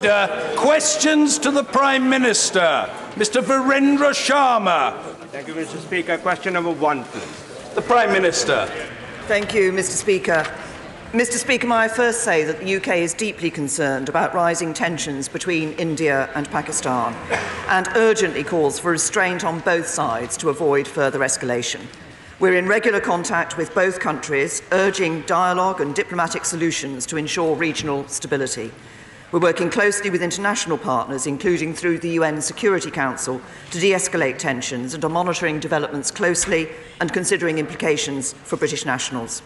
Questions to the Prime Minister. Mr. Virendra Sharma. Thank you, Mr. Speaker. Question number 1, please. The Prime Minister. Thank you, Mr. Speaker. Mr. Speaker, may I first say that the UK is deeply concerned about rising tensions between India and Pakistan and urgently calls for restraint on both sides to avoid further escalation. We're in regular contact with both countries, urging dialogue and diplomatic solutions to ensure regional stability. We're working closely with international partners, including through the UN Security Council, to de-escalate tensions and are monitoring developments closely and considering implications for British nationals.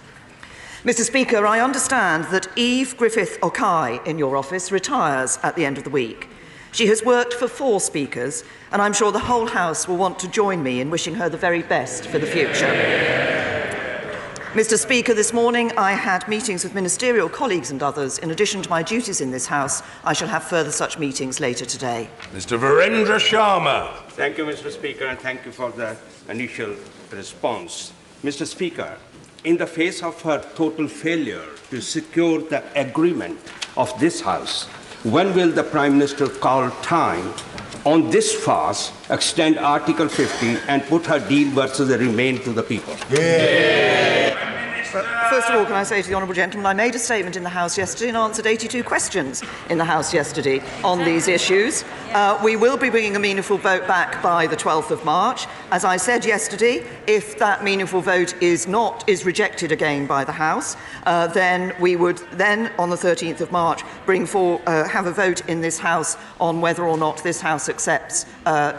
Mr. Speaker, I understand that Eve Griffith-Okai in your office retires at the end of the week. She has worked for 4 speakers, and I'm sure the whole House will want to join me in wishing her the very best for the future. Mr. Speaker, this morning I had meetings with ministerial colleagues and others. In addition to my duties in this House, I shall have further such meetings later today. Mr. Virendra Sharma. Thank you, Mr. Speaker, and thank you for the initial response. Mr. Speaker, in the face of her total failure to secure the agreement of this House, when will the Prime Minister call time on this farce, extend Article 50 and put her deal versus the Remain to the people? First of all, can I say to the honourable gentleman, I made a statement in the House yesterday and answered 82 questions in the House yesterday on these issues. We will be bringing a meaningful vote back by the 12th of March. As I said yesterday, if that meaningful vote is rejected again by the House, then we would then, on the 13th of March, have a vote in this House on whether or not this House accepts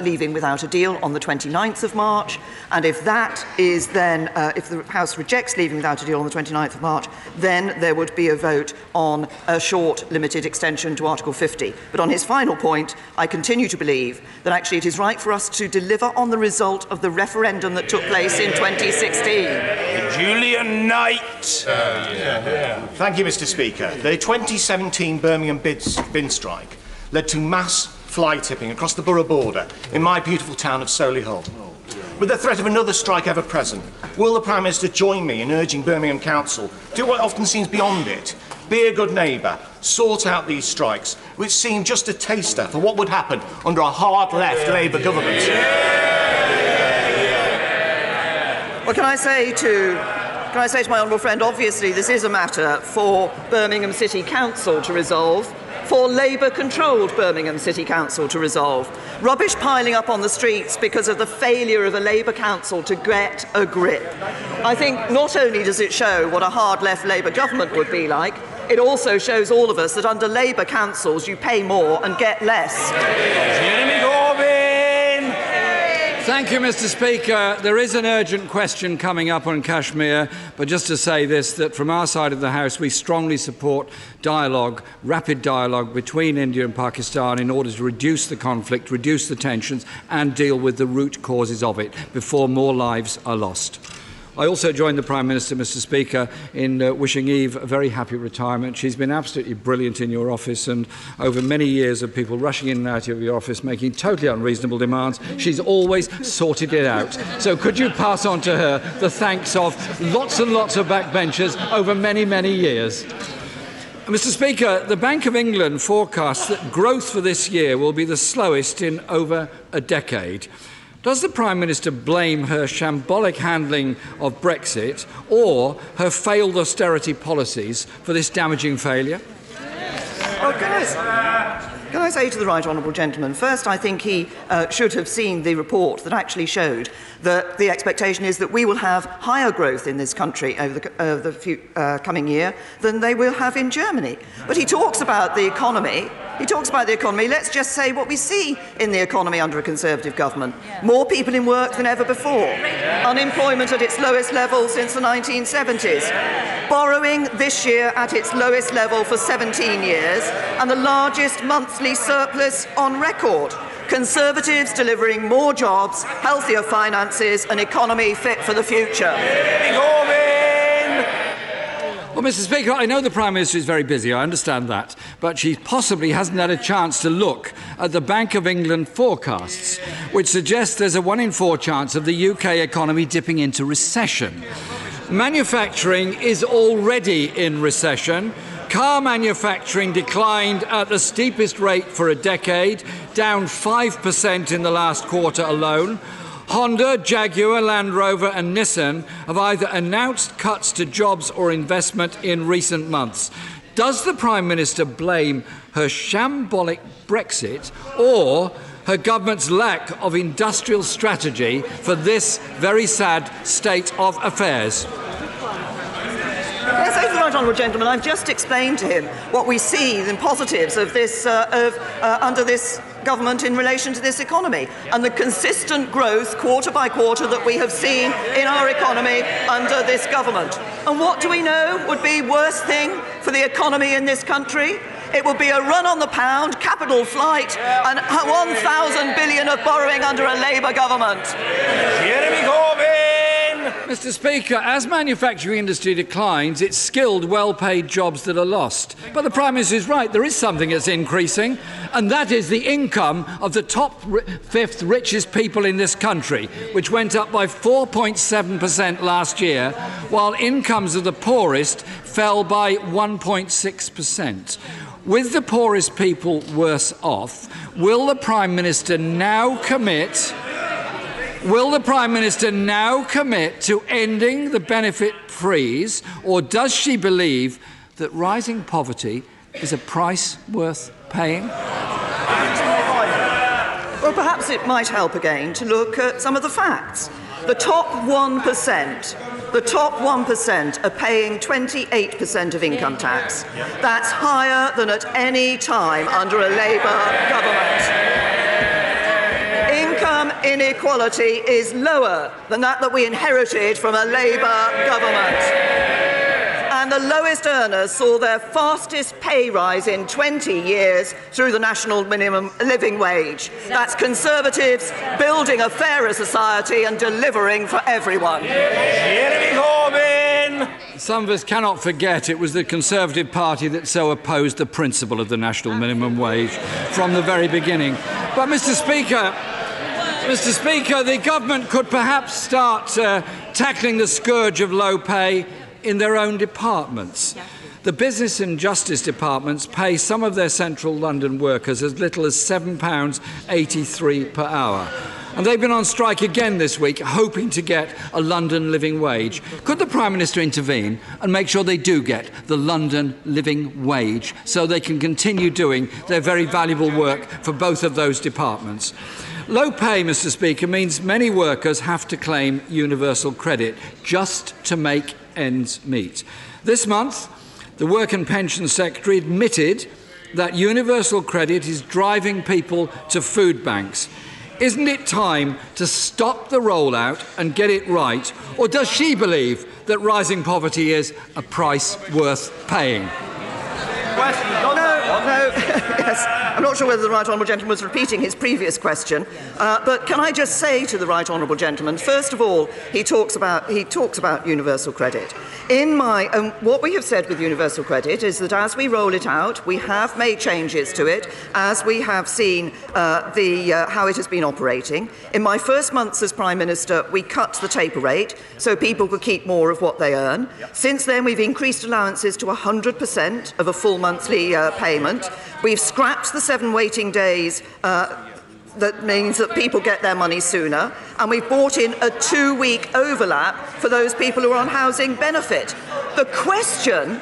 leaving without a deal on the 29th of March. And if that is then, if the House rejects leaving without a deal on the 29th of March, then there would be a vote on a short, limited extension to Article 50. But on his final point, I continue to believe that actually it is right for us to deliver on the result of the referendum that took place in 2016. Julian Knight. Thank you, Mr. Speaker. The 2017 Birmingham bin strike led to mass fly tipping across the borough border in my beautiful town of Solihull. With the threat of another strike ever present, will the Prime Minister join me in urging Birmingham Council to do what often seems beyond it? Be a good neighbour, sort out these strikes, which seem just a taster for what would happen under a hard-left Labour government. Well, can I say to my honourable friend, obviously this is a matter for Birmingham City Council to resolve, for Labour-controlled Birmingham City Council to resolve. Rubbish piling up on the streets because of the failure of a Labour council to get a grip. I think not only does it show what a hard-left Labour government would be like, it also shows all of us that under Labour councils you pay more and get less. Thank you, Mr. Speaker. There is an urgent question coming up on Kashmir, but just to say this, that from our side of the House, we strongly support dialogue, rapid dialogue between India and Pakistan in order to reduce the conflict, reduce the tensions and deal with the root causes of it before more lives are lost. I also join the Prime Minister, Mr. Speaker, in wishing Eve a very happy retirement. She's been absolutely brilliant in your office, and over many years of people rushing in and out of your office making totally unreasonable demands, she's always sorted it out. So could you pass on to her the thanks of lots and lots of backbenchers over many, many years? Mr. Speaker, the Bank of England forecasts that growth for this year will be the slowest in over a decade. Does the Prime Minister blame her shambolic handling of Brexit or her failed austerity policies for this damaging failure? Well, can I say to the right honourable gentleman, first I think he should have seen the report that actually showed that the expectation is that we will have higher growth in this country over the coming year than they will have in Germany. But he talks about the economy. Let's just say what we see in the economy under a Conservative government. More people in work than ever before. Unemployment at its lowest level since the 1970s. Borrowing this year at its lowest level for 17 years. And the largest monthly surplus on record. Conservatives delivering more jobs, healthier finances, an economy fit for the future. Well, Mr. Speaker, I know the Prime Minister is very busy, I understand that, but she possibly hasn't had a chance to look at the Bank of England forecasts, which suggest there's a 1 in 4 chance of the UK economy dipping into recession. Manufacturing is already in recession. Car manufacturing declined at the steepest rate for a decade, down 5% in the last quarter alone. Honda, Jaguar, Land Rover and Nissan have either announced cuts to jobs or investment in recent months. Does the Prime Minister blame her shambolic Brexit or her government's lack of industrial strategy for this very sad state of affairs? Yes, the right honourable gentleman. I've just explained to him what we see in positives of this under this government in relation to this economy and the consistent growth quarter by quarter that we have seen in our economy under this government. And what do we know would be worst thing for the economy in this country? It would be a run on the pound, capital flight, and 1,000 billion of borrowing under a Labour government. Jeremy Corbyn! Mr. Speaker, as manufacturing industry declines, it's skilled, well-paid jobs that are lost. But the Prime Minister is right, there is something that's increasing, and that is the income of the top fifth richest people in this country, which went up by 4.7% last year, while incomes of the poorest fell by 1.6%. With the poorest people worse off, will the Prime Minister now commit to ending the benefit freeze, or does she believe that rising poverty is a price worth paying? Well, perhaps it might help again to look at some of the facts. The top 1% are paying 28% of income tax. That's higher than at any time under a Labour government. Income inequality is lower than that we inherited from a Labour government. And the lowest earners saw their fastest pay rise in 20 years through the national minimum living wage. That's Conservatives building a fairer society and delivering for everyone. Jeremy Corbyn! Some of us cannot forget it was the Conservative Party that so opposed the principle of the national minimum wage from the very beginning. But, Mr. Speaker, the government could perhaps start tackling the scourge of low pay in their own departments. The Business and Justice departments pay some of their central London workers as little as £7.83 per hour. And they've been on strike again this week, hoping to get a London living wage. Could the Prime Minister intervene and make sure they do get the London living wage so they can continue doing their very valuable work for both of those departments? Low pay, Mr. Speaker, means many workers have to claim universal credit just to make ends meet. This month, the Work and Pensions Secretary admitted that universal credit is driving people to food banks. Isn't it time to stop the rollout and get it right? Or does she believe that rising poverty is a price worth paying? No. Yes. I'm not sure whether the right honourable gentleman was repeating his previous question, but can I just say to the right honourable gentleman, first of all, he talks about universal credit. What we have said with universal credit is that as we roll it out, we have made changes to it, as we have seen how it has been operating. In my first months as Prime Minister, we cut the taper rate so people could keep more of what they earn. Since then, we've increased allowances to 100% of a full monthly payment. We've scrapped the 7 waiting days that means that people get their money sooner, and we've brought in a 2-week overlap for those people who are on housing benefit. The question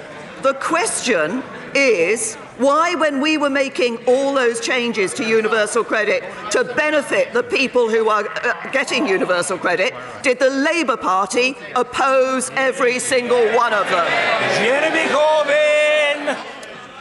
is why, when we were making all those changes to universal credit to benefit the people who are getting universal credit, did the Labour Party oppose every single one of them? Jeremy Corbyn!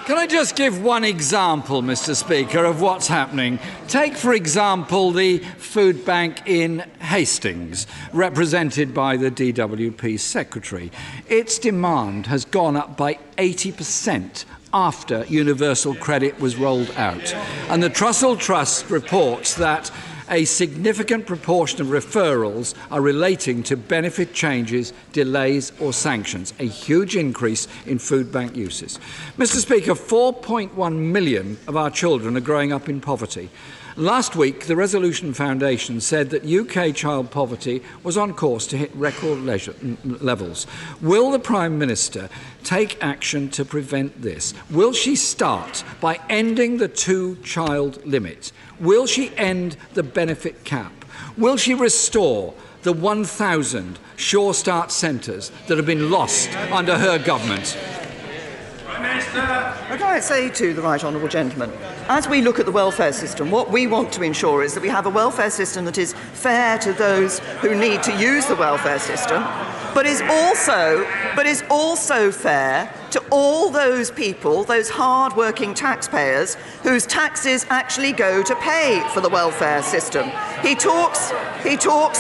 Can I just give one example, Mr. Speaker, of what's happening? Take, for example, the food bank in Hastings, represented by the DWP Secretary. Its demand has gone up by 80% after universal credit was rolled out. And the Trussell Trust reports that a significant proportion of referrals are relating to benefit changes, delays or sanctions, a huge increase in food bank uses. Mr. Speaker, 4.1 million of our children are growing up in poverty. Last week, the Resolution Foundation said that UK child poverty was on course to hit record levels. Will the Prime Minister take action to prevent this? Will she start by ending the two-child limit? Will she end the benefit cap? Will she restore the 1,000 Sure Start centres that have been lost under her government? What I say to the right honourable gentleman, as we look at the welfare system, what we want to ensure is that we have a welfare system that is fair to those who need to use the welfare system, but is also fair to all those people, those hard-working taxpayers, whose taxes actually go to pay for the welfare system. He talks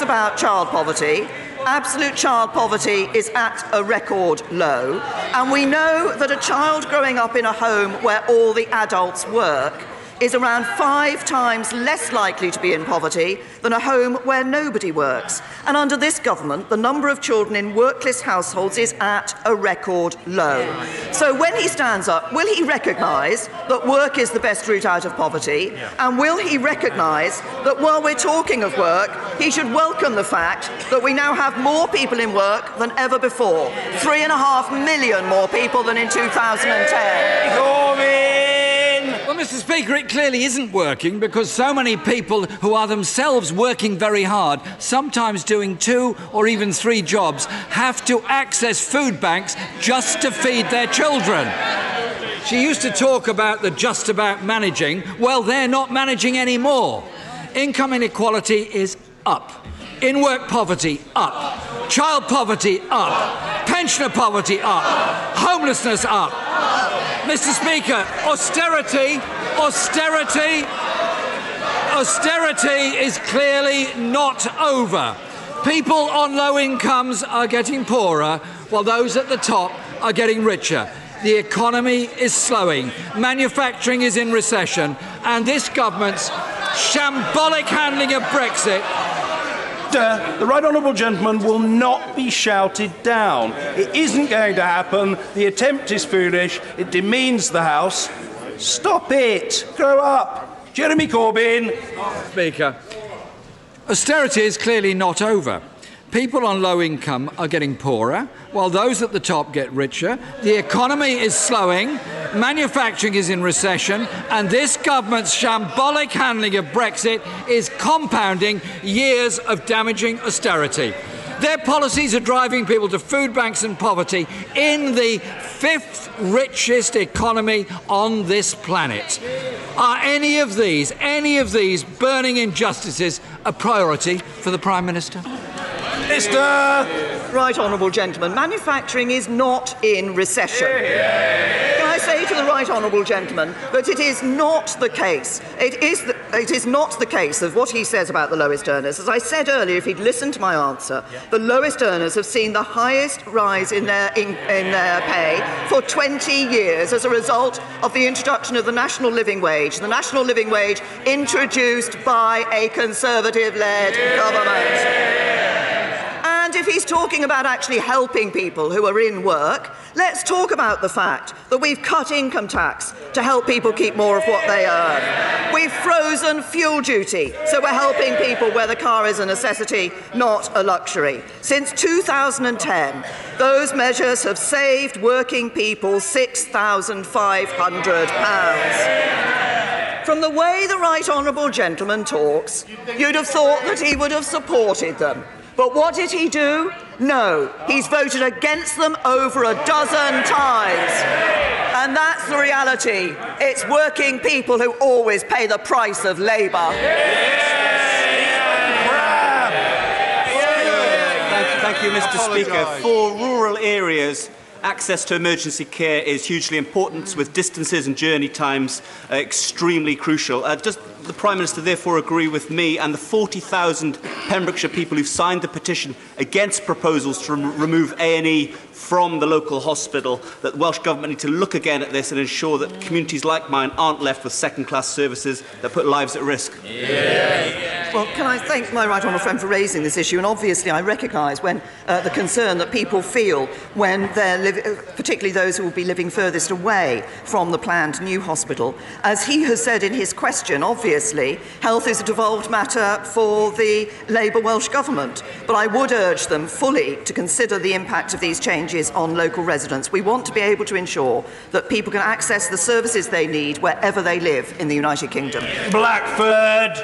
about child poverty. Absolute child poverty is at a record low, and we know that a child growing up in a home where all the adults work is around 5 times less likely to be in poverty than a home where nobody works. And under this government, the number of children in workless households is at a record low. So when he stands up, will he recognise that work is the best route out of poverty? And will he recognise that while we're talking of work, he should welcome the fact that we now have more people in work than ever before? 3.5 million more people than in 2010. Well, Mr. Speaker, it clearly isn't working because so many people who are themselves working very hard, sometimes doing 2 or even 3 jobs, have to access food banks just to feed their children. She used to talk about the just about managing. Well, they're not managing anymore. Income inequality is up. In-work poverty, up. Child poverty, up. Pensioner poverty, up. Homelessness, up. Mr. Speaker, austerity is clearly not over. People on low incomes are getting poorer, while those at the top are getting richer. The economy is slowing, manufacturing is in recession, and this government's shambolic handling of Brexit. The right honourable gentleman will not be shouted down. It isn't going to happen. The attempt is foolish. It demeans the House. Stop it. Grow up. Jeremy Corbyn. Speaker, austerity is clearly not over. People on low income are getting poorer, while those at the top get richer. The economy is slowing, manufacturing is in recession, and this government's shambolic handling of Brexit is compounding years of damaging austerity. Their policies are driving people to food banks and poverty in the 5th richest economy on this planet. Are any of these burning injustices a priority for the Prime Minister? Right honourable gentleman, manufacturing is not in recession. Can I say to the right honourable gentleman that it is not the case. It is not the case of what he says about the lowest earners. As I said earlier, if he'd listened to my answer, the lowest earners have seen the highest rise in their pay for 20 years as a result of the introduction of the national living wage. The national living wage introduced by a Conservative-led government. And if he's talking about actually helping people who are in work, let's talk about the fact that we've cut income tax to help people keep more of what they earn. We've frozen fuel duty, so we're helping people where the car is a necessity, not a luxury. Since 2010, those measures have saved working people £6,500. From the way the right honourable gentleman talks, you'd have thought that he would have supported them. But what did he do? No, he's voted against them over a dozen times. And that's the reality. It's working people who always pay the price of labour. Thank you, Mr. Speaker. For rural areas, access to emergency care is hugely important, with distances and journey times extremely crucial. Does the Prime Minister therefore agree with me and the 40,000 Pembrokeshire people who've signed the petition against proposals to remove A&E from the local hospital that the Welsh Government need to look again at this and ensure that communities like mine aren't left with second-class services that put lives at risk? Well, can I thank my right honourable friend for raising this issue? And obviously I recognise when the concern that people feel when they're particularly those who will be living furthest away from the planned new hospital. As he has said in his question, obviously, health is a devolved matter for the Labour Welsh Government. But I would urge them fully to consider the impact of these changes on local residents. We want to be able to ensure that people can access the services they need wherever they live in the United Kingdom. Blackford.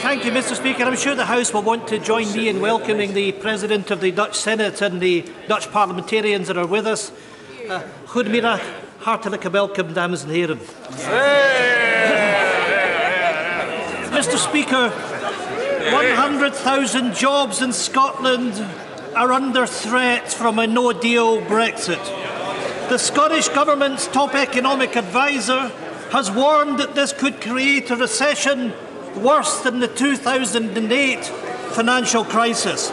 Thank you, Mr. Speaker. I'm sure the House will want to join me in welcoming the President of the Dutch Senate and the Dutch parliamentarians that are with us. Goedemiddag, hartelijke welkom, dames en heren. Mr. Speaker, 100,000 jobs in Scotland are under threat from a no-deal Brexit. The Scottish Government's top economic advisor has warned that this could create a recession worse than the 2008 financial crisis.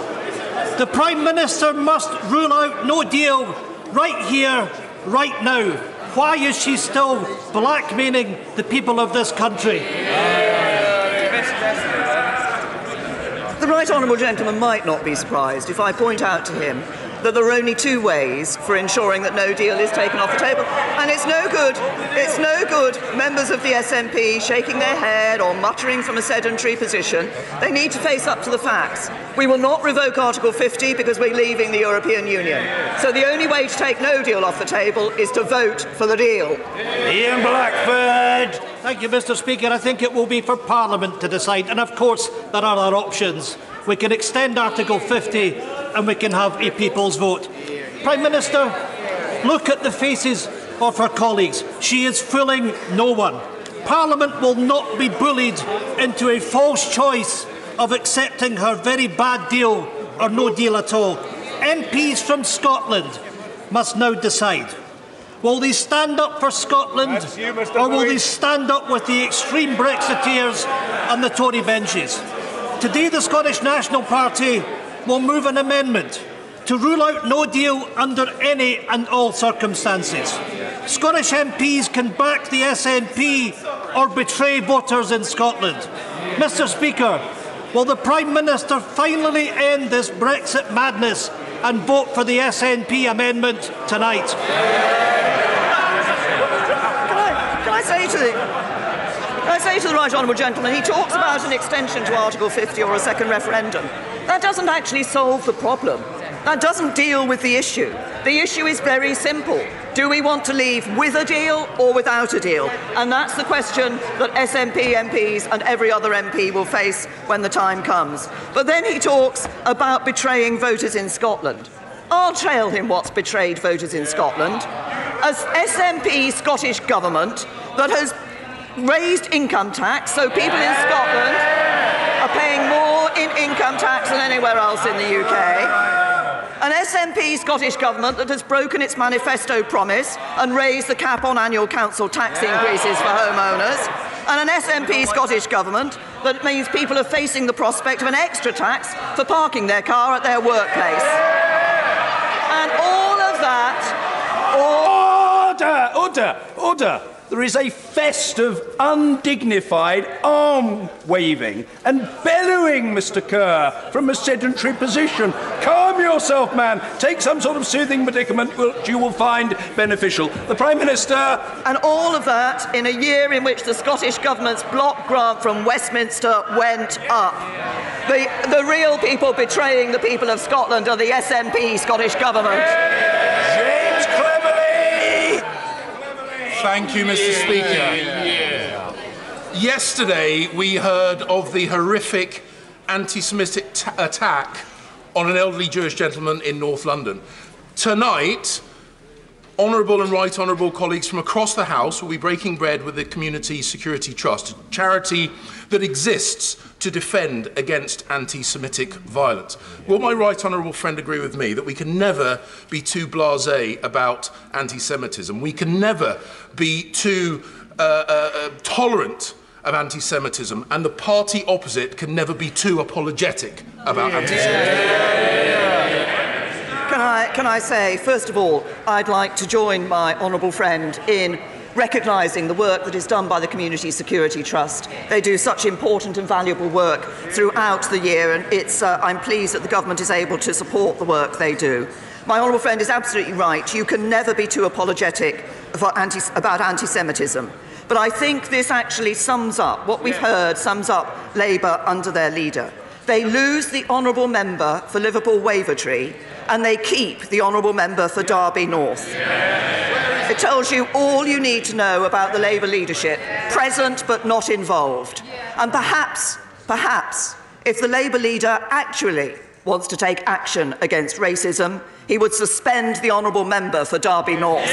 The Prime Minister must rule out no deal right here, right now. Why is she still blackmailing the people of this country? The right honourable gentleman might not be surprised if I point out to him that there are only two ways for ensuring that no deal is taken off the table. And it's no good members of the SNP shaking their head or muttering from a sedentary position. They need to face up to the facts. We will not revoke Article 50 because we're leaving the European Union. So the only way to take no deal off the table is to vote for the deal. Ian Blackford. Thank you, Mr. Speaker. I think it will be for Parliament to decide. And of course, there are other options. We can extend Article 50 and we can have a people's vote. Prime Minister, look at the faces of her colleagues. She is fooling no one. Parliament will not be bullied into a false choice of accepting her very bad deal or no deal at all. MPs from Scotland must now decide. Will they stand up for Scotland or will they stand up with the extreme Brexiteers and the Tory benches? Today the Scottish National Party will move an amendment to rule out no deal under any and all circumstances. Scottish MPs can back the SNP or betray voters in Scotland. Mr. Speaker, will the Prime Minister finally end this Brexit madness and vote for the SNP amendment tonight? Can I say to the right honourable gentleman, he talks about an extension to Article 50 or a second referendum. That doesn't actually solve the problem. That doesn't deal with the issue. The issue is very simple. Do we want to leave with a deal or without a deal? And that's the question that SNP MPs and every other MP will face when the time comes. But then he talks about betraying voters in Scotland. I'll tell him what's betrayed voters in Scotland. As SNP Scottish Government that has raised income tax, so people in Scotland are paying more in income tax than anywhere else in the UK. An SNP Scottish Government that has broken its manifesto promise and raised the cap on annual council tax increases for homeowners. And an SNP Scottish Government that means people are facing the prospect of an extra tax for parking their car at their workplace. And all of that... Order! There is a fest of undignified arm-waving and bellowing, Mr. Kerr, from a sedentary position. Calm yourself, man. Take some sort of soothing medicament which you will find beneficial. The Prime Minister... And all of that in a year in which the Scottish Government's block grant from Westminster went up. The real people betraying the people of Scotland are the SNP Scottish Government. James Cleverly! Thank you, Mr. Speaker. Yesterday, we heard of the horrific anti-Semitic attack on an elderly Jewish gentleman in North London. Tonight, honourable and right honourable colleagues from across the House will be breaking bread with the Community Security Trust, a charity that exists to defend against anti-Semitic violence. Will my right honourable friend agree with me that we can never be too blasé about anti-Semitism? We can never be too tolerant of anti-Semitism, and the party opposite can never be too apologetic about anti-Semitism. Can I say, first of all, I'd like to join my honourable friend in recognising the work that is done by the Community Security Trust. They do such important and valuable work throughout the year, and I'm pleased that the government is able to support the work they do. My honourable friend is absolutely right. You can never be too apologetic about anti-Semitism. But I think this actually sums up, what we've heard sums up Labour under their leader. They lose the honourable member for Liverpool Wavertree and they keep the honourable member for Derby North. It tells you all you need to know about the Labour leadership, present but not involved. And perhaps, if the Labour leader actually wants to take action against racism, he would suspend the honourable member for Derby North.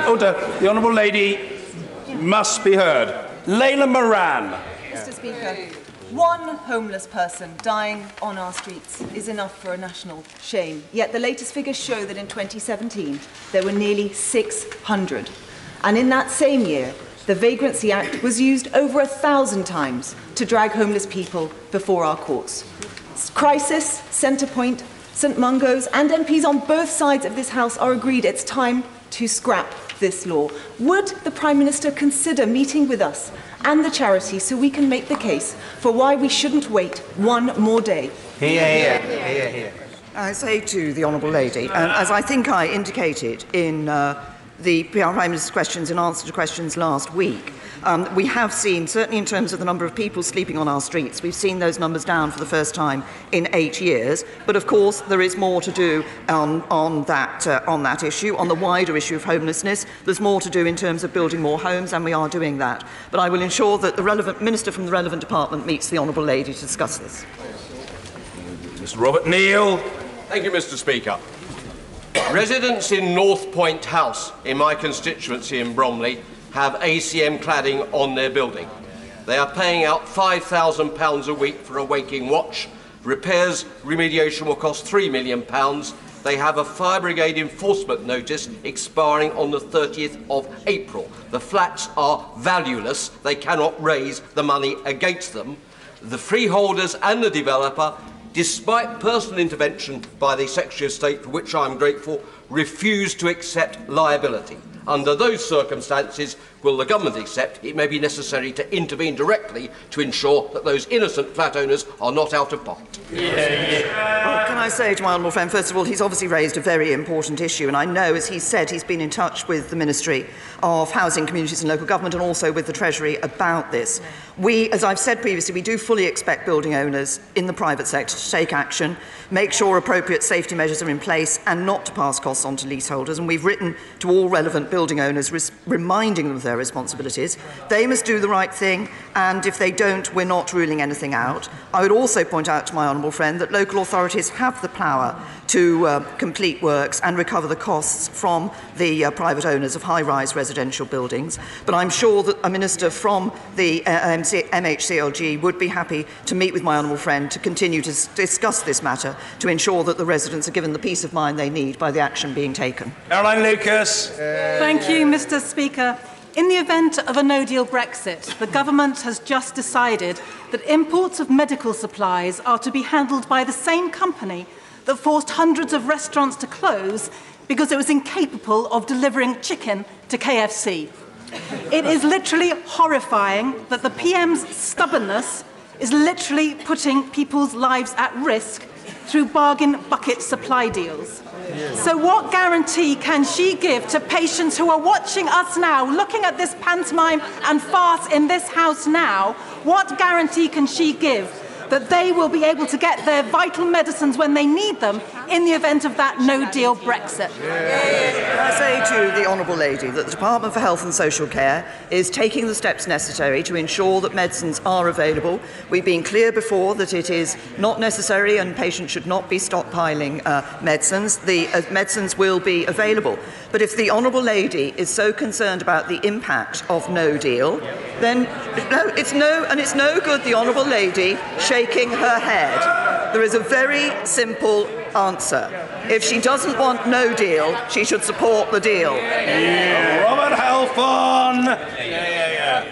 Order. The honourable lady must be heard. Layla Moran. Mr. Speaker, one homeless person dying on our streets is enough for a national shame. Yet the latest figures show that in 2017 there were nearly 600. And in that same year, the Vagrancy Act was used over 1,000 times to drag homeless people before our courts. Crisis, Centrepoint, St Mungo's and MPs on both sides of this House are agreed it's time to scrap this law. Would the Prime Minister consider meeting with us and the charity so we can make the case for why we shouldn't wait one more day? Hear. I say to the honourable lady, as I think I indicated in the Prime Minister's questions in answer to questions last week, we have seen, certainly in terms of the number of people sleeping on our streets, we've seen those numbers down for the first time in 8 years. But of course, there is more to do on that issue, on the wider issue of homelessness. There's more to do in terms of building more homes, and we are doing that. But I will ensure that the relevant minister from the relevant department meets the honourable lady to discuss this. Mr. Robert Neal. Thank you, Mr. Speaker. Residents in North Point House, in my constituency in Bromley, have ACM cladding on their building. They are paying out £5,000 a week for a waking watch. Repairs, remediation will cost £3 million. They have a fire brigade enforcement notice expiring on the 30th of April. The flats are valueless. They cannot raise the money against them. The freeholders and the developer, despite personal intervention by the Secretary of State, for which I am grateful, refuse to accept liability. Under those circumstances, will the government accept it may be necessary to intervene directly to ensure that those innocent flat owners are not out of pocket? Well, can I say to my honourable friend, first of all, he's obviously raised a very important issue, and I know, as he said, he's been in touch with the Ministry of Housing, Communities and Local Government and also with the Treasury about this. We, as I've said previously, we do fully expect building owners in the private sector to take action, make sure appropriate safety measures are in place and not to pass costs on to leaseholders. And we've written to all relevant building owners reminding them of their responsibilities. They must do the right thing, and if they don't, we're not ruling anything out. I would also point out to my honourable friend that local authorities have the power to complete works and recover the costs from the private owners of high-rise residential buildings. But I'm sure that a minister from the MHCLG would be happy to meet with my honourable friend to continue to discuss this matter to ensure that the residents are given the peace of mind they need by the action being taken. Caroline Lucas. Thank you, Mr. Speaker. In the event of a no-deal Brexit, the government has just decided that imports of medical supplies are to be handled by the same company that forced hundreds of restaurants to close because it was incapable of delivering chicken to KFC. It is literally horrifying that the PM's stubbornness is literally putting people's lives at risk through bargain bucket supply deals. So what guarantee can she give to patients who are watching us now, looking at this pantomime and farce in this House now? What guarantee can she give that they will be able to get their vital medicines when they need them in the event of that no-deal Brexit? I say to the honourable lady that the Department for Health and Social Care is taking the steps necessary to ensure that medicines are available. We've been clear before that it is not necessary and patients should not be stockpiling medicines. The medicines will be available. But if the honourable lady is so concerned about the impact of no deal, then it's no good the honourable lady shaking her head. There is a very simple answer. If she doesn't want no deal, she should support the deal. Robert Halfon.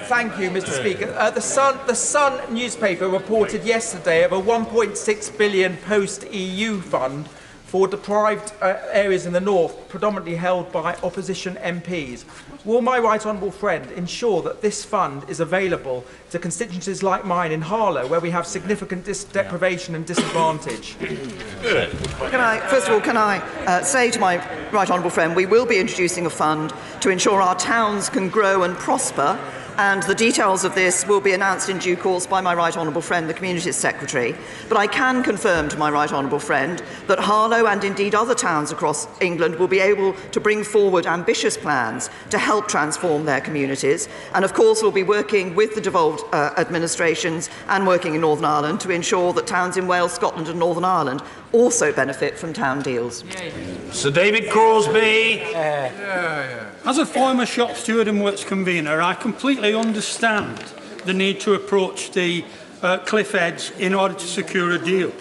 Thank you, Mr. Speaker. The Sun newspaper reported yesterday of a £1.6 billion post-EU fund for deprived areas in the north, predominantly held by opposition MPs. Will my right honourable friend ensure that this fund is available to constituencies like mine in Harlow, where we have significant deprivation and disadvantage? First of all, can I say to my right honourable friend, we will be introducing a fund to ensure our towns can grow and prosper, and the details of this will be announced in due course by my right honourable friend, the Communities Secretary. But I can confirm to my right honourable friend that Harlow and indeed other towns across England will be able to bring forward ambitious plans to help transform their communities. And of course we'll be working with the devolved administrations and working in Northern Ireland to ensure that towns in Wales, Scotland and Northern Ireland also benefit from town deals. Sir David Crosby. As a former shop steward and works convener, I completely understand the need to approach the cliff edge in order to secure a deal.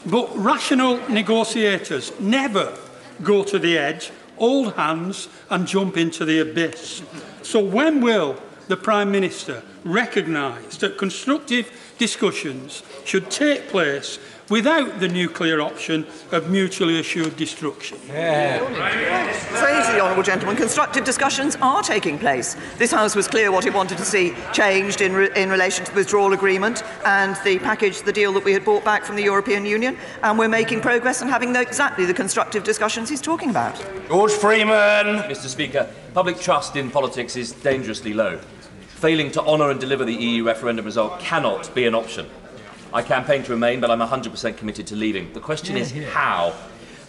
But rational negotiators never go to the edge, hold hands and jump into the abyss. So when will the Prime Minister recognise that constructive discussions should take place without the nuclear option of mutually assured destruction? Saying to the honourable gentleman, constructive discussions are taking place. This House was clear what it wanted to see changed in relation to the withdrawal agreement and the package, the deal that we had brought back from the European Union, and we're making progress and having exactly the constructive discussions he's talking about. George Freeman. Mr. Speaker, public trust in politics is dangerously low. Failing to honour and deliver the EU referendum result cannot be an option. I campaign to remain, but I'm 100% committed to leaving. The question is how.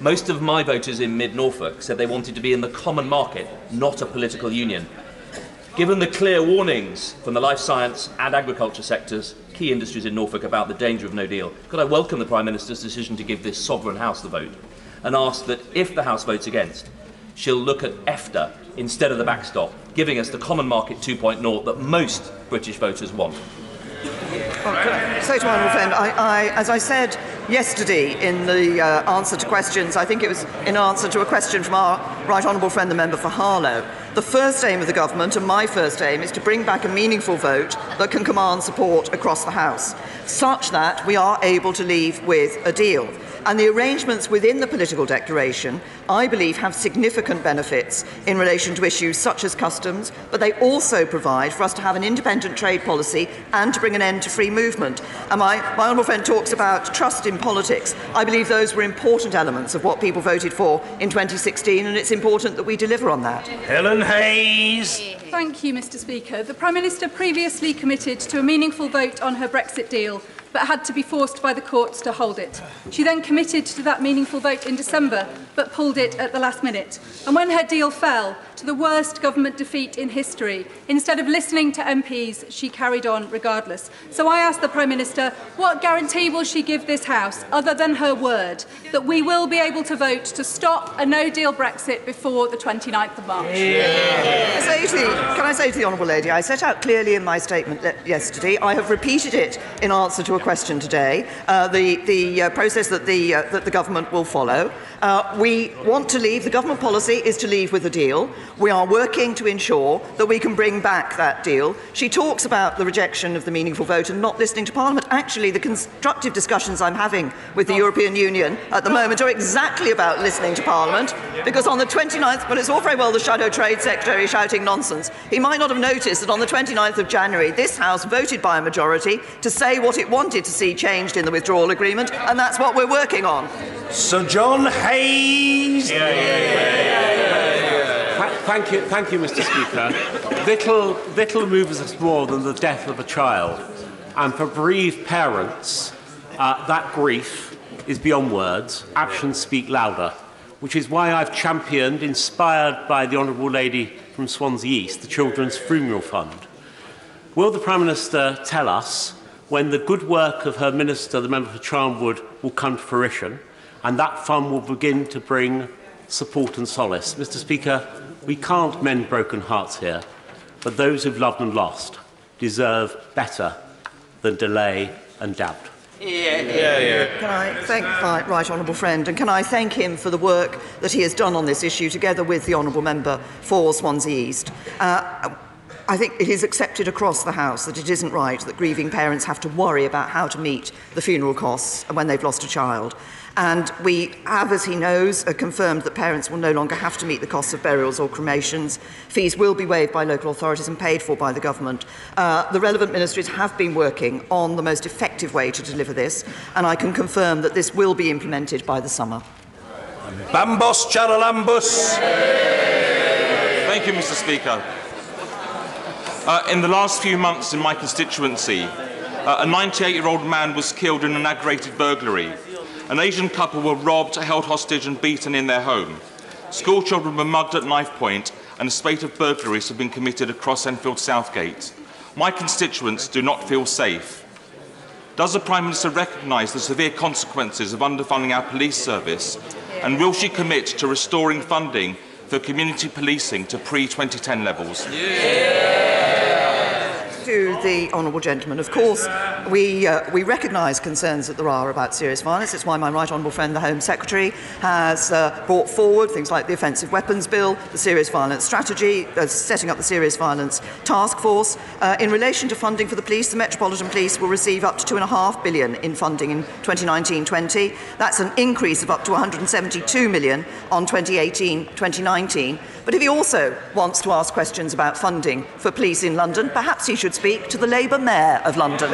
Most of my voters in mid-Norfolk said they wanted to be in the common market, not a political union. Given the clear warnings from the life science and agriculture sectors, key industries in Norfolk, about the danger of no deal, could I welcome the Prime Minister's decision to give this sovereign House the vote and ask that if the House votes against, she'll look at EFTA instead of the backstop, giving us the common market 2.0 that most British voters want. Say to my honourable friend, as I said yesterday in the answer to questions, I think it was in answer to a question from our right honourable friend, the member for Harlow, the first aim of the government, and my first aim, is to bring back a meaningful vote that can command support across the House, such that we are able to leave with a deal. And the arrangements within the political declaration, I believe, have significant benefits in relation to issues such as customs, but they also provide for us to have an independent trade policy and to bring an end to free movement. And my honourable friend talks about trust in politics. I believe those were important elements of what people voted for in 2016, and it's important that we deliver on that. Helen Hayes. Thank you, Mr. Speaker. The Prime Minister previously committed to a meaningful vote on her Brexit deal, but had to be forced by the courts to hold it. She then committed to that meaningful vote in December, but pulled it at the last minute. And when her deal fell, to the worst government defeat in history, instead of listening to MPs, she carried on regardless. So I ask the Prime Minister, what guarantee will she give this House, other than her word, that we will be able to vote to stop a no-deal Brexit before the 29th of March? Can I say to the honourable lady, I set out clearly in my statement yesterday, I have repeated it in answer to a question today, the process that the government will follow. We want to leave, the government policy is to leave with a deal. We are working to ensure that we can bring back that deal. She talks about the rejection of the meaningful vote and not listening to Parliament. Actually, the constructive discussions I'm having with the European Union at the moment are exactly about listening to Parliament, because on the 29th, well, it's all very well the Shadow Trade Secretary shouting nonsense. He might not have noticed that on the 29th of January, this House voted by a majority to say what it wanted to see changed in the withdrawal agreement, and that's what we're working on. Sir John Hayes. Thank you, Mr. Speaker. Little moves us more than the death of a child, and for bereaved parents, that grief is beyond words. Actions speak louder, which is why I've championed, inspired by the Honourable Lady from Swansea East, the Children's Funeral Fund. Will the Prime Minister tell us when the good work of her Minister, the member for Charnwood, will come to fruition, and that fund will begin to bring support and solace? Mr. Speaker, we can't mend broken hearts here, but those who've loved and lost deserve better than delay and doubt. Can I thank my right honourable friend, and can I thank him for the work that he has done on this issue together with the honourable member for Swansea East. I think it is accepted across the House that it isn't right that grieving parents have to worry about how to meet the funeral costs when they've lost a child. And we have, as he knows, confirmed that parents will no longer have to meet the costs of burials or cremations. Fees will be waived by local authorities and paid for by the government. The relevant ministries have been working on the most effective way to deliver this, and I can confirm that this will be implemented by the summer. Bambos Charalambus. Thank you, Mr. Speaker. In the last few months in my constituency, a 98-year-old man was killed in an aggravated burglary. An Asian couple were robbed, held hostage and beaten in their home. School children were mugged at knife point, and a spate of burglaries have been committed across Enfield Southgate. My constituents do not feel safe. Does the Prime Minister recognise the severe consequences of underfunding our police service, and will she commit to restoring funding for community policing to pre-2010 levels? To the honourable gentleman, of course, we recognise concerns that there are about serious violence. It's why my right honourable friend, the Home Secretary, has brought forward things like the Offensive Weapons Bill, the Serious Violence Strategy, setting up the Serious Violence Task Force. In relation to funding for the police, the Metropolitan Police will receive up to £2.5 billion in funding in 2019-20. That's an increase of up to £172 million on 2018-2019. But if he also wants to ask questions about funding for police in London, perhaps he should speak to the Labour Mayor of London.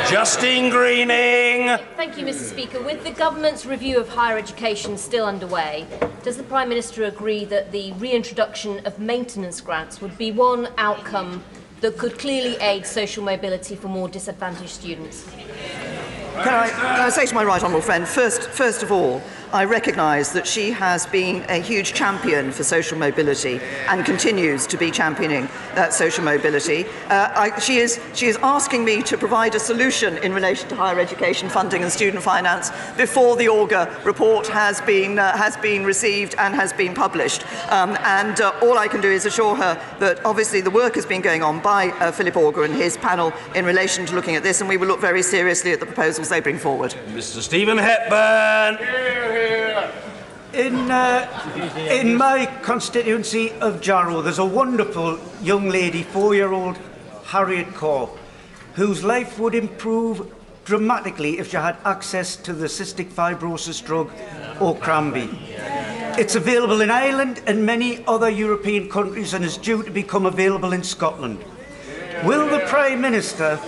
Justine Greening. Thank you, Mr. Speaker. With the government's review of higher education still underway, does the Prime Minister agree that the reintroduction of maintenance grants would be one outcome that could clearly aid social mobility for more disadvantaged students? Can I say to my right honourable friend, first of all, I recognise that she has been a huge champion for social mobility and continues to be championing social mobility. She is asking me to provide a solution in relation to higher education funding and student finance before the Auger report has been received and has been published. All I can do is assure her that obviously the work has been going on by Philip Auger and his panel in relation to looking at this, and we will look very seriously at the proposals they bring forward. Mr. Stephen Hepburn. In my constituency of Jarrow, there's a wonderful young lady, 4-year-old Harriet Corr, whose life would improve dramatically if she had access to the cystic fibrosis drug Ocrambi. It's available in Ireland and many other European countries and is due to become available in Scotland. Will the Prime Minister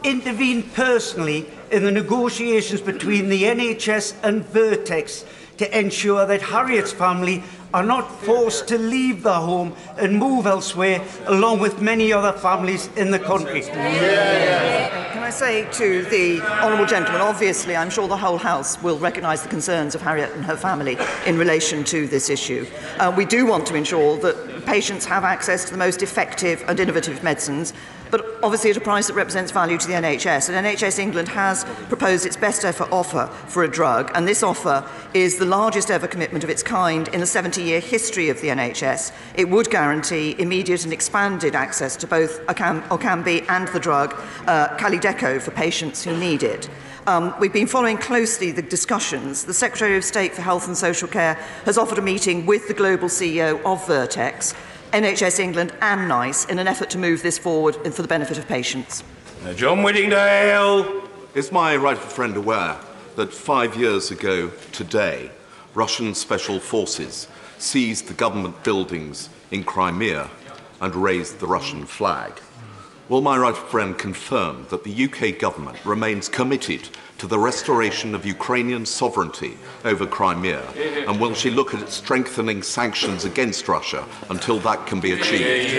intervene personally in the negotiations between the NHS and Vertex to ensure that Harriet's family are not forced to leave the home and move elsewhere, along with many other families in the country? Can I say to the honourable gentleman, obviously I'm sure the whole House will recognise the concerns of Harriet and her family in relation to this issue. We do want to ensure that patients have access to the most effective and innovative medicines, but obviously at a price that represents value to the NHS. And NHS England has proposed its best ever offer for a drug, and this offer is the largest ever commitment of its kind in the 70-year history of the NHS. It would guarantee immediate and expanded access to both Ocambi and the drug Calideco for patients who need it. We've been following closely the discussions. The Secretary of State for Health and Social Care has offered a meeting with the global CEO of Vertex, NHS England and NICE in an effort to move this forward for the benefit of patients. John Whittingdale. Is my right friend aware that 5 years ago today, Russian special forces seized the government buildings in Crimea and raised the Russian flag? Will my right friend confirm that the UK government remains committed to the restoration of Ukrainian sovereignty over Crimea, and will she look at strengthening sanctions against Russia until that can be achieved?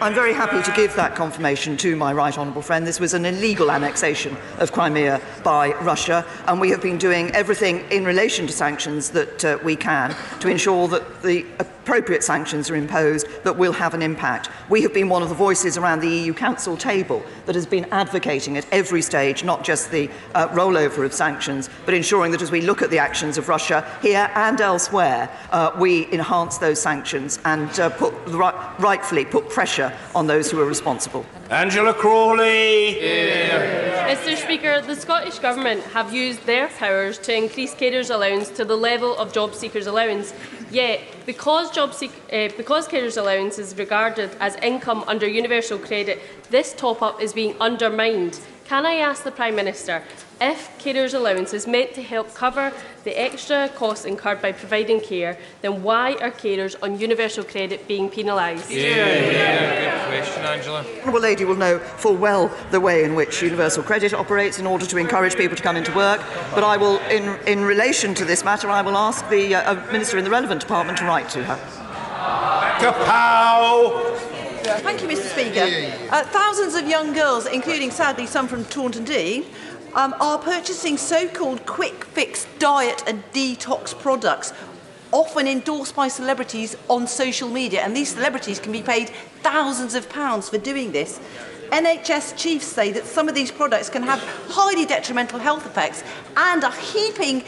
I'm very happy to give that confirmation to my right honourable friend. This was an illegal annexation of Crimea by Russia, and we have been doing everything in relation to sanctions that we can to ensure that the appropriate sanctions are imposed that will have an impact. We have been one of the voices around the EU Council table that has been advocating at every stage, not just the rollover of sanctions, but ensuring that as we look at the actions of Russia here and elsewhere, we enhance those sanctions and rightfully put pressure finger on those who are responsible. Angela Crawley. Mr Speaker, the Scottish Government have used their powers to increase carers' allowance to the level of job seekers' allowance. Yet, because carers' allowance is regarded as income under universal credit, this top-up is being undermined. Can I ask the Prime Minister, if carers' allowance is meant to help cover the extra costs incurred by providing care, then why are carers on universal credit being penalised? Good question, Angela. The Honourable Lady will know full well the way in which universal credit operates in order to encourage people to come into work, but I will, in relation to this matter, I will ask the Minister in the relevant department to write to her. Kapow! Thank you, Mr Speaker. Thousands of young girls, including sadly some from Taunton Deane, are purchasing so-called quick-fix diet and detox products, often endorsed by celebrities on social media, and these celebrities can be paid thousands of pounds for doing this. NHS chiefs say that some of these products can have highly detrimental health effects and are heaping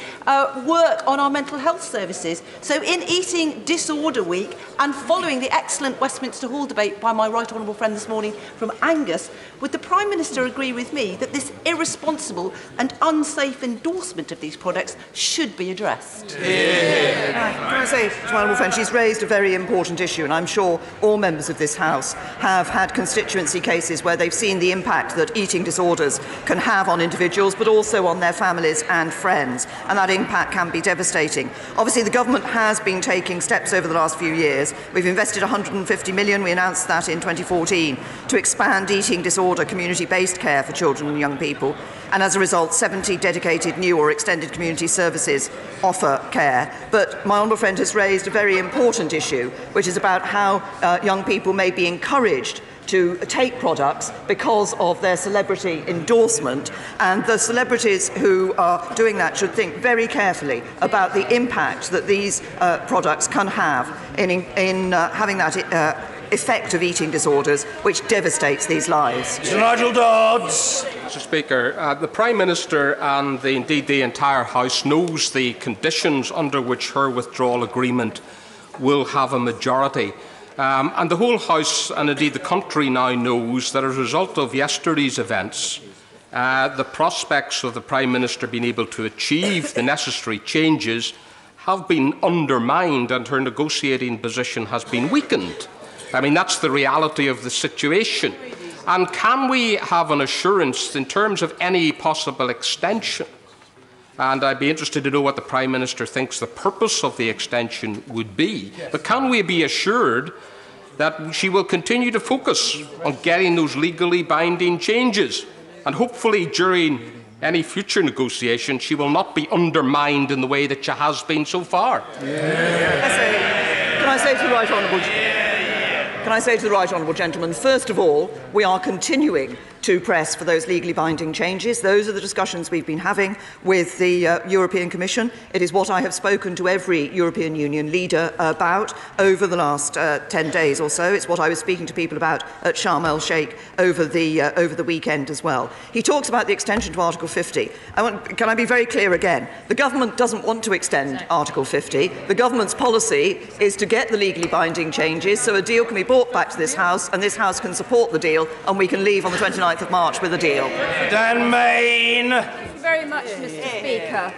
work on our mental health services. So in Eating Disorder Week and following the excellent Westminster Hall debate by my right honourable friend this morning from Angus, would the Prime Minister agree with me that this irresponsible and unsafe endorsement of these products should be addressed? Can I say to my honourable friend, she's raised a very important issue, and I'm sure all members of this House have had constituency cases where they've seen the impact that eating disorders can have on individuals, but also on their families and friends, and that impact can be devastating. Obviously, the government has been taking steps over the last few years. We've invested 150 million, we announced that in 2014, to expand eating disorder community-based care for children and young people, and as a result, 70 dedicated new or extended community services offer care. But my honourable friend has raised a very important issue, which is about how young people may be encouraged to take products because of their celebrity endorsement, and the celebrities who are doing that should think very carefully about the impact that these products can have in having that effect of eating disorders, which devastates these lives. Mr. Nigel Dodds. Mr Speaker, the Prime Minister and indeed the entire House knows the conditions under which her withdrawal agreement will have a majority. And the whole House and indeed the country now knows that as a result of yesterday's events, the prospects of the Prime Minister being able to achieve the necessary changes have been undermined and her negotiating position has been weakened. I mean, that's the reality of the situation. And can we have an assurance in terms of any possible extension? And I'd be interested to know what the Prime Minister thinks the purpose of the extension would be. But can we be assured that she will continue to focus on getting those legally binding changes? And hopefully during any future negotiation, she will not be undermined in the way that she has been so far. Can I say to the right honourable... Can I say to the right honourable gentleman, first of all, we are continuing to press for those legally binding changes. Those are the discussions we've been having with the European Commission. It is what I have spoken to every European Union leader about over the last 10 days or so. It's what I was speaking to people about at Sharm el-Sheikh over the weekend as well. He talks about the extension to Article 50. Can I be very clear again? The government doesn't want to extend Article 50. The government's policy is to get the legally binding changes so a deal can be brought back to this House and this House can support the deal and we can leave on the 29th of March with a deal. Dan Main. Thank you very much, Mr. Speaker.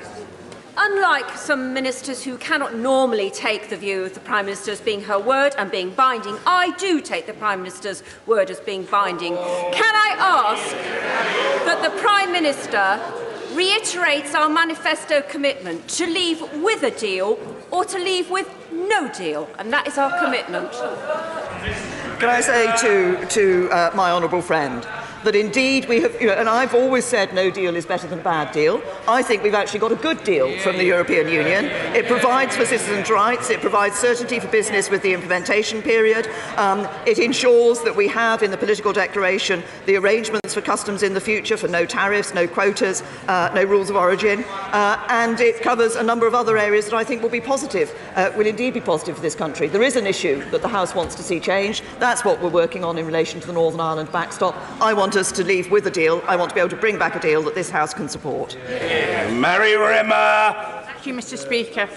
Unlike some ministers who cannot normally take the view of the Prime Minister as being her word and being binding, I do take the Prime Minister's word as being binding. Can I ask that the Prime Minister reiterates our manifesto commitment to leave with a deal or to leave with no deal? And that is our commitment. Can I say to my honourable friend that indeed we have, and I've always said no deal is better than a bad deal. I think we've actually got a good deal from the European Union. It provides for citizens' rights, it provides certainty for business with the implementation period, it ensures that we have in the political declaration the arrangements for customs in the future for no tariffs, no quotas, no rules of origin, and it covers a number of other areas that I think will be positive, will indeed be positive for this country. There is an issue that the House wants to see changed. That's what we're working on in relation to the Northern Ireland backstop. I want us to leave with a deal. I want to be able to bring back a deal that this House can support. Mary Rimmer. Thank you, Mr. Speaker.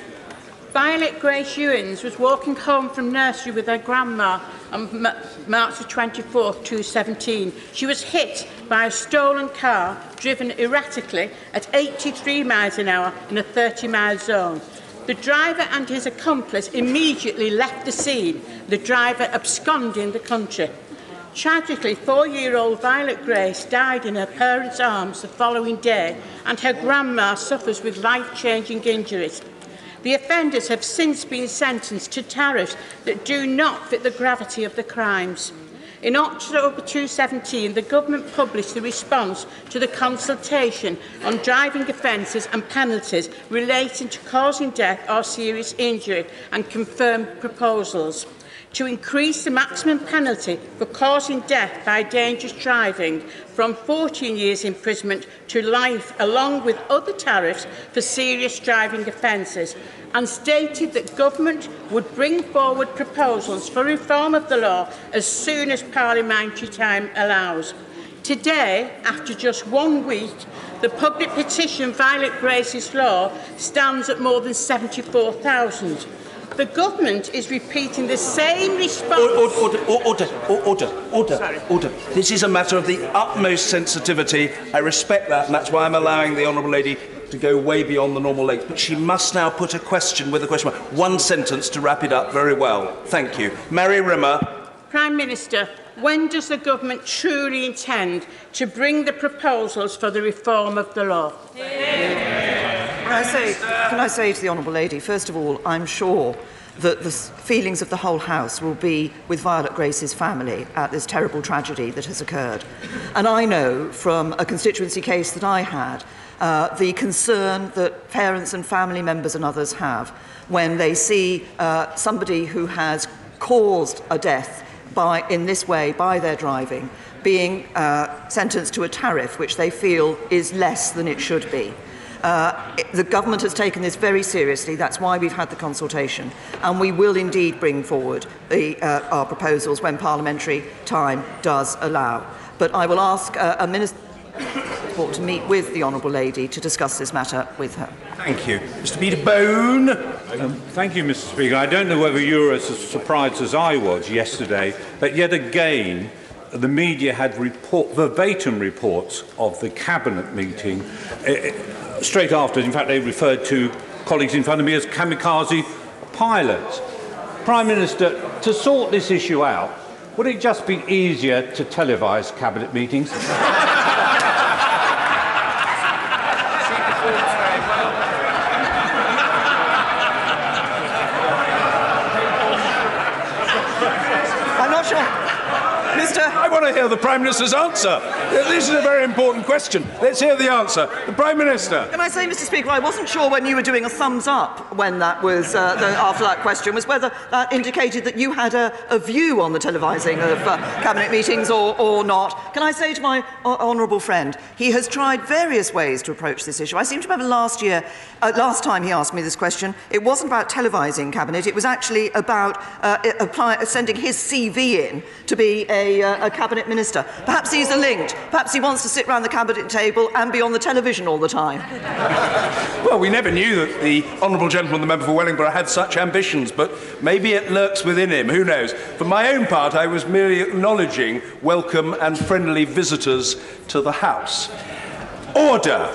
Violet Grace Ewins was walking home from nursery with her grandma on March the 24th, 2017. She was hit by a stolen car driven erratically at 83 miles an hour in a 30-mile zone. The driver and his accomplice immediately left the scene, the driver absconding the country. Tragically, 4-year-old Violet Grace died in her parents' arms the following day, and her grandma suffers with life-changing injuries. The offenders have since been sentenced to tariffs that do not fit the gravity of the crimes. In October 2017, the government published the response to the consultation on driving offences and penalties relating to causing death or serious injury and confirmed proposals to increase the maximum penalty for causing death by dangerous driving from 14 years imprisonment to life, along with other tariffs for serious driving offences, and stated that government would bring forward proposals for reform of the law as soon as parliamentary time allows. Today, after just 1 week, the public petition Violet Grace's Law stands at more than 74,000. The government is repeating the same response. Order. This is a matter of the utmost sensitivity. I respect that, and that's why I'm allowing the Honourable Lady to go way beyond the normal length. But she must now put a question with a question mark. One sentence to wrap it up very well. Thank you. Mary Rimmer. Prime Minister, when does the government truly intend to bring the proposals for the reform of the law? Can I say to the Honourable Lady, first of all, I'm sure that the feelings of the whole House will be with Violet Grace's family at this terrible tragedy that has occurred. And I know from a constituency case that I had the concern that parents and family members and others have when they see somebody who has caused a death in this way by their driving being sentenced to a tariff which they feel is less than it should be. The government has taken this very seriously. That's why we've had the consultation, and we will indeed bring forward our proposals when parliamentary time does allow. But I will ask a minister to meet with the Honourable Lady to discuss this matter with her. Thank you. Mr. Peter Bone. Thank you, Mr. Speaker. I don't know whether you were as surprised as I was yesterday that yet again the media had verbatim reports of the Cabinet meeting straight after. In fact, they referred to colleagues in front of me as kamikaze pilots. Prime Minister, to sort this issue out, would it just be easier to televise Cabinet meetings? I'm not sure. I want to hear the Prime Minister's answer. This is a very important question. Let's hear the answer. The Prime Minister. Can I say, Mr. Speaker, I wasn't sure when you were doing a thumbs up when that was after that question, was whether that indicated that you had a view on the televising of Cabinet meetings or not. Can I say to my honourable friend, he has tried various ways to approach this issue. I seem to remember last time he asked me this question, it wasn't about televising Cabinet, it was actually about sending his CV in to be a Cabinet Minister. Perhaps these are linked. Perhaps he wants to sit round the Cabinet table and be on the television all the time. Well, we never knew that the Honourable Gentleman, the member for Wellingborough, had such ambitions, but maybe it lurks within him. Who knows? For my own part, I was merely acknowledging welcome and friendly visitors to the House. Order.